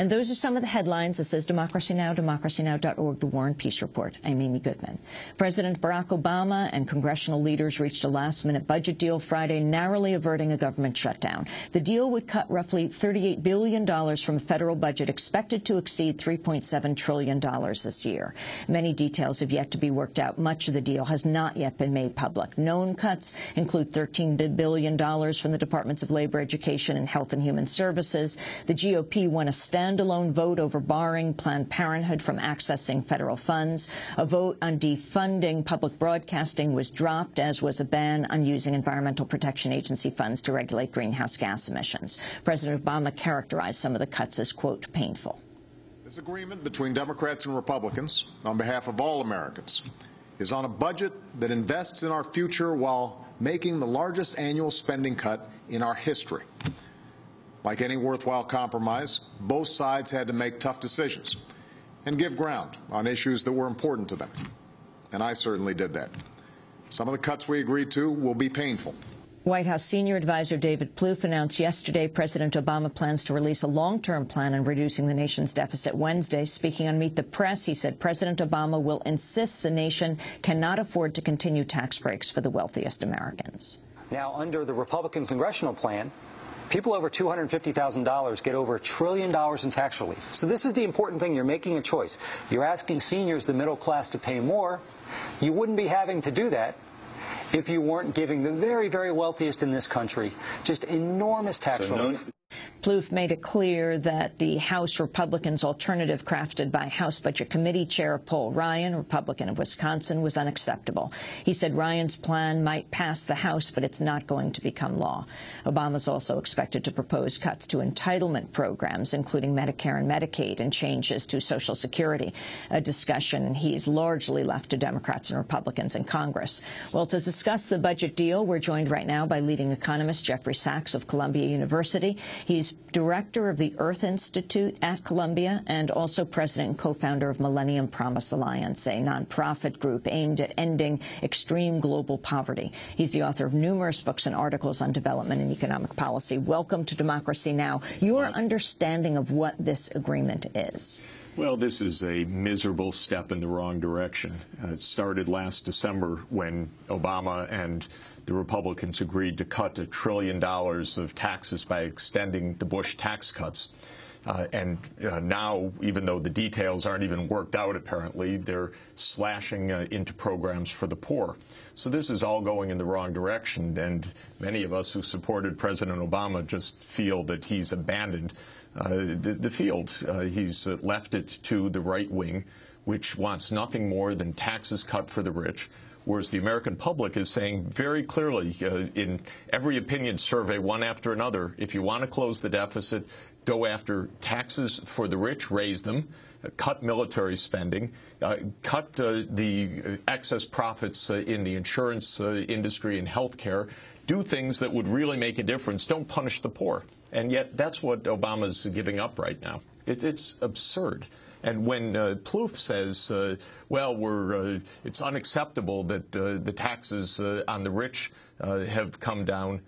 And those are some of the headlines. This is Democracy Now!, democracynow.org, The War and Peace Report. I'm Amy Goodman. President Barack Obama and congressional leaders reached a last-minute budget deal Friday, narrowly averting a government shutdown. The deal would cut roughly $38 billion from the federal budget, expected to exceed $3.7 trillion this year. Many details have yet to be worked out. Much of the deal has not yet been made public. Known cuts include $13 billion from the Departments of Labor, Education, and Health and Human Services. The GOP won a standalone vote over barring Planned Parenthood from accessing federal funds. A vote on defunding public broadcasting was dropped, as was a ban on using Environmental Protection Agency funds to regulate greenhouse gas emissions. President Obama characterized some of the cuts as, quote, painful. This agreement between Democrats and Republicans, on behalf of all Americans, is on a budget that invests in our future while making the largest annual spending cut in our history. Like any worthwhile compromise, both sides had to make tough decisions and give ground on issues that were important to them. And I certainly did that. Some of the cuts we agreed to will be painful. White House senior advisor David Plouffe announced yesterday President Obama plans to release a long-term plan on reducing the nation's deficit Wednesday. Speaking on Meet the Press, he said President Obama will insist the nation cannot afford to continue tax breaks for the wealthiest Americans. Now, under the Republican congressional plan, people over $250,000 get over $1 trillion in tax relief. So this is the important thing. You're making a choice. You're asking seniors, the middle class, to pay more. You wouldn't be having to do that if you weren't giving the very, very wealthiest in this country just enormous tax relief. Plouffe made it clear that the House Republicans' alternative crafted by House Budget Committee Chair Paul Ryan, Republican of Wisconsin, was unacceptable. He said Ryan's plan might pass the House, but it's not going to become law. Obama's also expected to propose cuts to entitlement programs, including Medicare and Medicaid, and changes to Social Security, a discussion he's largely left to Democrats and Republicans in Congress. Well, to discuss the budget deal, we're joined right now by leading economist Jeffrey Sachs of Columbia University. He's director of the Earth Institute at Columbia and also president and co-founder of Millennium Promise Alliance, a nonprofit group aimed at ending extreme global poverty. He's the author of numerous books and articles on development and economic policy. Welcome to Democracy Now! Your understanding of what this agreement is. Well, this is a miserable step in the wrong direction. It started last December when Obama and the Republicans agreed to cut $1 trillion of taxes by extending the Bush tax cuts. Now, even though the details aren't even worked out, apparently, they're slashing into programs for the poor. So this is all going in the wrong direction, and many of us who supported President Obama just feel that he's abandoned the field. He's left it to the right wing, which wants nothing more than taxes cut for the rich, whereas the American public is saying very clearly in every opinion survey, one after another, if you want to close the deficit, go after taxes for the rich, raise them, cut military spending, cut the excess profits in the insurance industry and health care, do things that would really make a difference. Don't punish the poor. And yet that's what Obama's giving up right now. It's absurd. And when Plouffe says, well, it's unacceptable that the taxes on the rich have come down,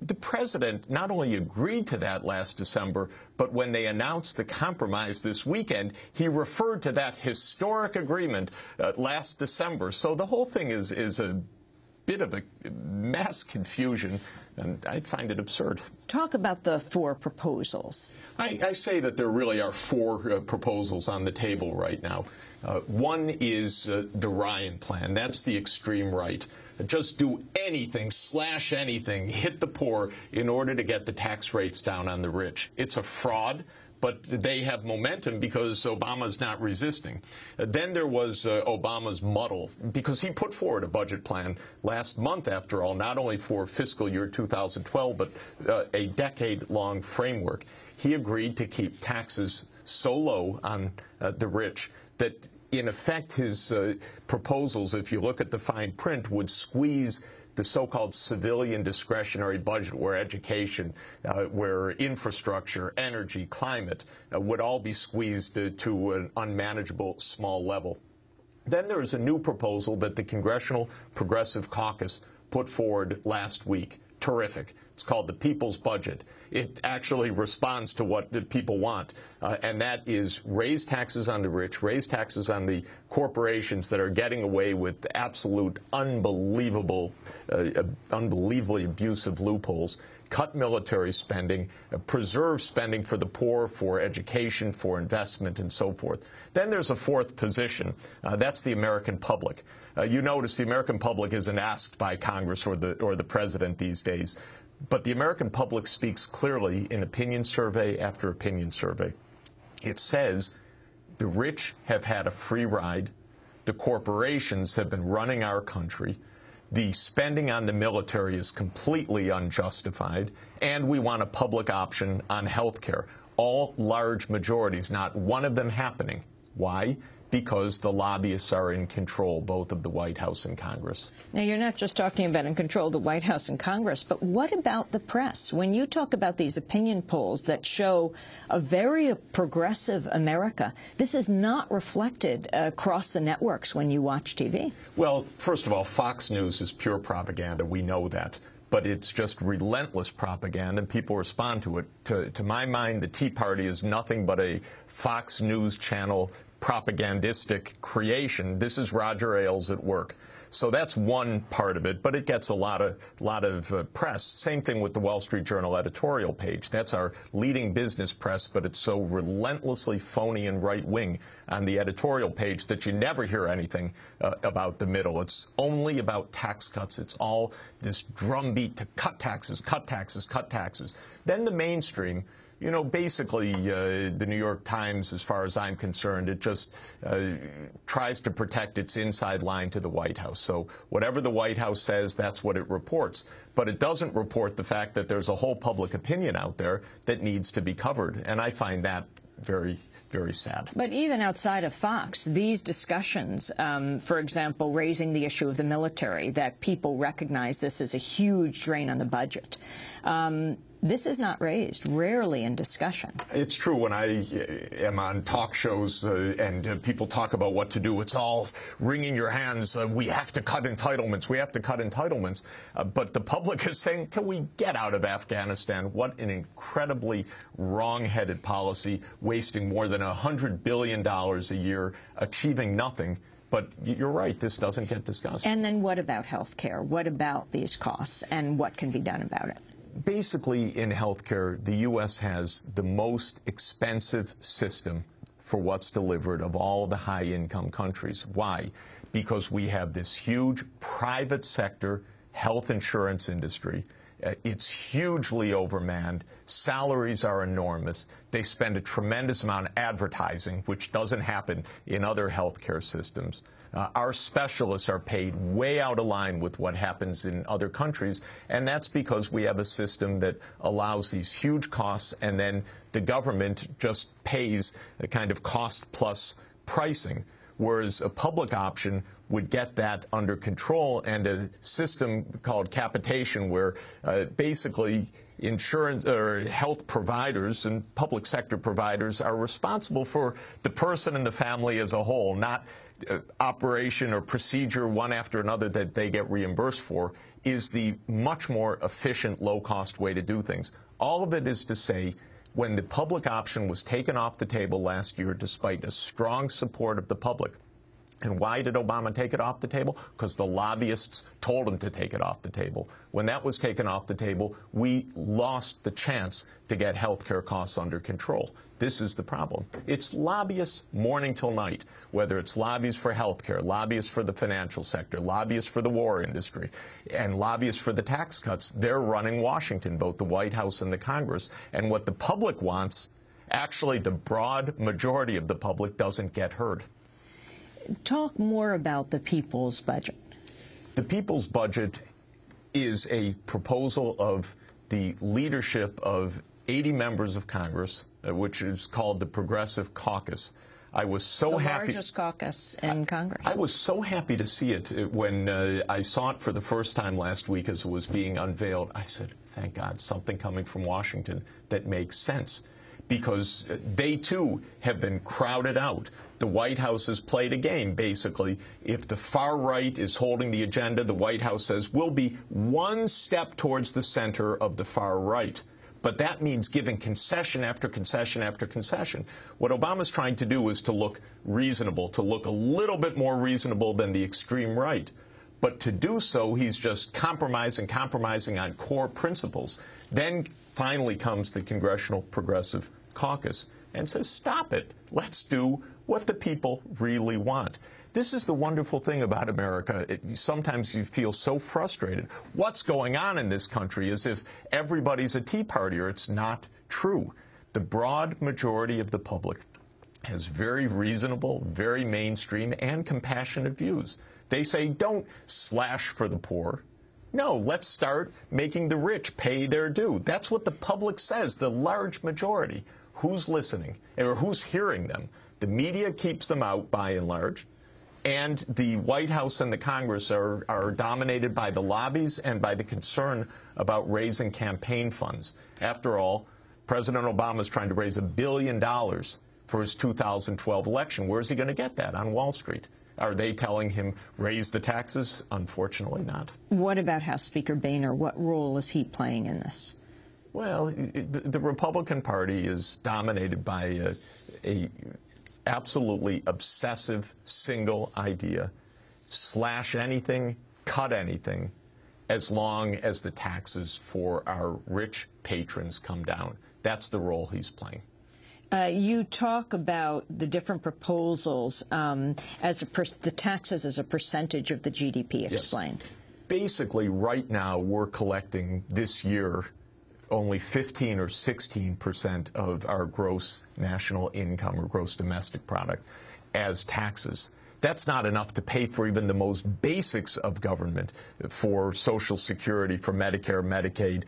the president not only agreed to that last December, but when they announced the compromise this weekend, he referred to that historic agreement last December. So the whole thing is a bit of a mass confusion, and I find it absurd. Talk about the four proposals. I say that there really are four proposals on the table right now. One is the Ryan plan. That's the extreme right. Just do anything, slash anything, hit the poor in order to get the tax rates down on the rich. It's a fraud, but they have momentum because Obama's not resisting. Then there was Obama's muddle, because he put forward a budget plan last month, after all, not only for fiscal year 2012, but a decade-long framework. He agreed to keep taxes so low on the rich that, in effect, his proposals, if you look at the fine print, would squeeze the so-called civilian discretionary budget, where education, where infrastructure, energy, climate would all be squeezed to an unmanageable small level. Then there is a new proposal that the Congressional Progressive Caucus put forward last week. Terrific. It's called the people's budget. It actually responds to what the people want, and that is raise taxes on the rich, raise taxes on the corporations that are getting away with absolute unbelievably abusive loopholes, cut military spending, preserve spending for the poor, for education, for investment, and so forth. Then there's a fourth position. That's the American public. You notice the American public isn't asked by Congress or the president these days. But the American public speaks clearly in opinion survey after opinion survey. It says the rich have had a free ride, the corporations have been running our country, the spending on the military is completely unjustified, and we want a public option on health care. All large majorities, not one of them happening. Why? Because the lobbyists are in control, both of the White House and Congress. Now, you're not just talking about in control of the White House and Congress, but what about the press? When you talk about these opinion polls that show a very progressive America, this is not reflected across the networks when you watch TV. Well, first of all, Fox News is pure propaganda. We know that. But it's just relentless propaganda, and people respond to it. To my mind, the Tea Party is nothing but a Fox News channel propagandistic creation. This is Roger Ailes at work. So that's one part of it, but it gets a lot of press. Same thing with the Wall Street Journal editorial page. That's our leading business press, but it's so relentlessly phony and right-wing on the editorial page that you never hear anything about the middle. It's only about tax cuts. It's all this drumbeat to cut taxes, cut taxes, cut taxes. Then the mainstream, you know, basically the New York Times, as far as I'm concerned, it just tries to protect its inside line to the White House. So whatever the White House says, that's what it reports. But it doesn't report the fact that there's a whole public opinion out there that needs to be covered. And I find that very, very sad. But even outside of Fox, these discussions, for example, raising the issue of the military, that people recognize this is a huge drain on the budget. This is not raised, rarely in discussion. It's true. When I am on talk shows and people talk about what to do, it's all wringing your hands. We have to cut entitlements. We have to cut entitlements. But the public is saying, can we get out of Afghanistan? What an incredibly wrong-headed policy, wasting more than $100 billion a year, achieving nothing. But you're right, this doesn't get discussed. And then what about health care? What about these costs, and what can be done about it? Basically, in healthcare, the U.S. has the most expensive system for what's delivered of all the high-income countries. Why? Because we have this huge private sector health insurance industry. It's hugely overmanned. Salaries are enormous. They spend a tremendous amount of advertising, which doesn't happen in other healthcare systems. Our specialists are paid way out of line with what happens in other countries, and that's because we have a system that allows these huge costs, and then the government just pays a kind of cost-plus pricing, whereas a public option would get that under control, and a system called capitation, where basically insurance or health providers and public sector providers are responsible for the person and the family as a whole, not operation or procedure one after another that they get reimbursed for, is the much more efficient, low-cost way to do things. All of it is to say, when the public option was taken off the table last year, despite a strong support of the public, and why did Obama take it off the table? Because the lobbyists told him to take it off the table. When that was taken off the table, we lost the chance to get health care costs under control. This is the problem. It's lobbyists morning till night, whether it's lobbyists for health care, lobbyists for the financial sector, lobbyists for the war industry, and lobbyists for the tax cuts. They're running Washington, both the White House and the Congress. And what the public wants, actually the broad majority of the public doesn't get heard. Talk more about the people's budget. The people's budget is a proposal of the leadership of 80 members of Congress, which is called the Progressive Caucus. I was so happy. The largest caucus in Congress. I was so happy to see it when I saw it for the first time last week as it was being unveiled. I said, thank God, something coming from Washington that makes sense. because they, too, have been crowded out. The White House has played a game, basically. If the far right is holding the agenda, the White House says, we'll be one step towards the center of the far right. But that means giving concession after concession after concession. What Obama's trying to do is to look reasonable, to look a little bit more reasonable than the extreme right. But to do so, he's just compromising on core principles. Then finally comes the Congressional Progressive Caucus and says, stop it. Let's do what the people really want. This is the wonderful thing about America. Sometimes you feel so frustrated. What's going on in this country, as if everybody's a Tea Partier. It's not true. The broad majority of the public has very reasonable, very mainstream, and compassionate views. They say, don't slash for the poor. No, let's start making the rich pay their due. That's what the public says, the large majority. Who's listening? Or who's hearing them? The media keeps them out, by and large. And the White House and the Congress are dominated by the lobbies and by the concern about raising campaign funds. After all, President Obama is trying to raise $1 billion for his 2012 election. Where is he going to get that? On Wall Street. Are they telling him, raise the taxes? Unfortunately not. What about House Speaker Boehner? What role is he playing in this? Well, the Republican Party is dominated by a absolutely obsessive single idea. Slash anything, cut anything, as long as the taxes for our rich patrons come down. That's the role he's playing. You talk about the different proposals as the taxes as a percentage of the GDP. Explain. Yes. Basically, right now, we're collecting this year only 15 or 16% of our gross national income or gross domestic product as taxes. That's not enough to pay for even the most basics of government, for Social Security, for Medicare, Medicaid,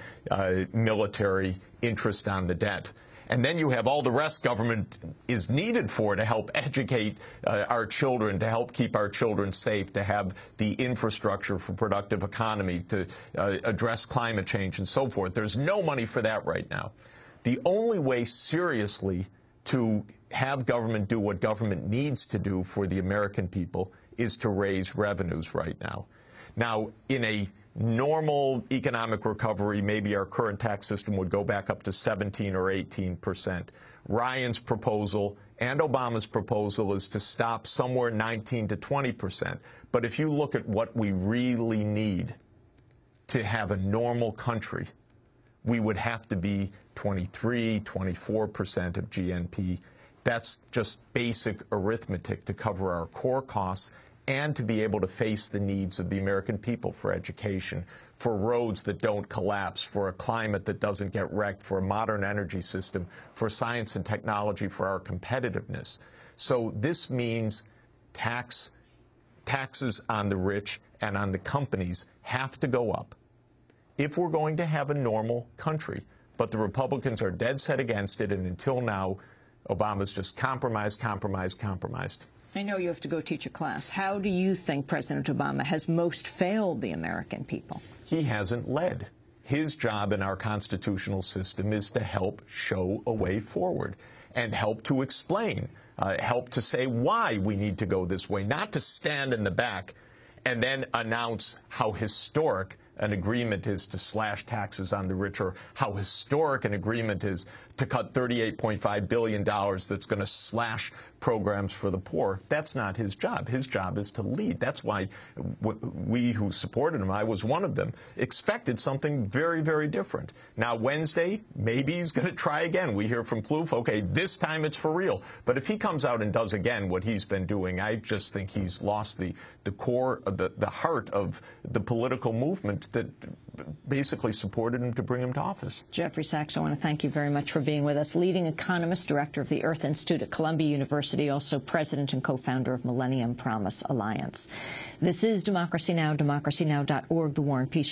military, interest on the debt. And then you have all the rest government is needed for to help educate our children, to help keep our children safe, to have the infrastructure for productive economy, to address climate change and so forth. There's no money for that right now. The only way seriously to have government do what government needs to do for the American people is to raise revenues right now. Now, in a normal economic recovery, maybe our current tax system would go back up to 17 or 18%. Ryan's proposal and Obama's proposal is to stop somewhere 19 to 20%. But if you look at what we really need to have a normal country, we would have to be 23, 24% of GNP. That's just basic arithmetic to cover our core costs and to be able to face the needs of the American people for education, for roads that don't collapse, for a climate that doesn't get wrecked, for a modern energy system, for science and technology, for our competitiveness. So this means taxes on the rich and on the companies have to go up if we're going to have a normal country. But the Republicans are dead set against it, and until now, Obama's just compromised. I know you have to go teach a class. How do you think President Obama has most failed the American people? He hasn't led. His job in our constitutional system is to help show a way forward and help to explain, help to say why we need to go this way, not to stand in the back and then announce how historic an agreement is to slash taxes on the rich, or how historic an agreement is to cut $38.5 billion that's going to slash programs for the poor. That's not his job. His job is to lead. That's why we who supported him, I was one of them, expected something very, very different. Now, Wednesday, maybe he's going to try again. We hear from Plouffe, okay, this time it's for real. But if he comes out and does again what he's been doing, I just think he's lost the core, the heart of the political movement that basically supported him to bring him to office. Jeffrey Sachs, I want to thank you very much for being with us. Leading economist, director of the Earth Institute at Columbia University, also president and co-founder of Millennium Promise Alliance. This is Democracy Now!, democracynow.org, The War and Peace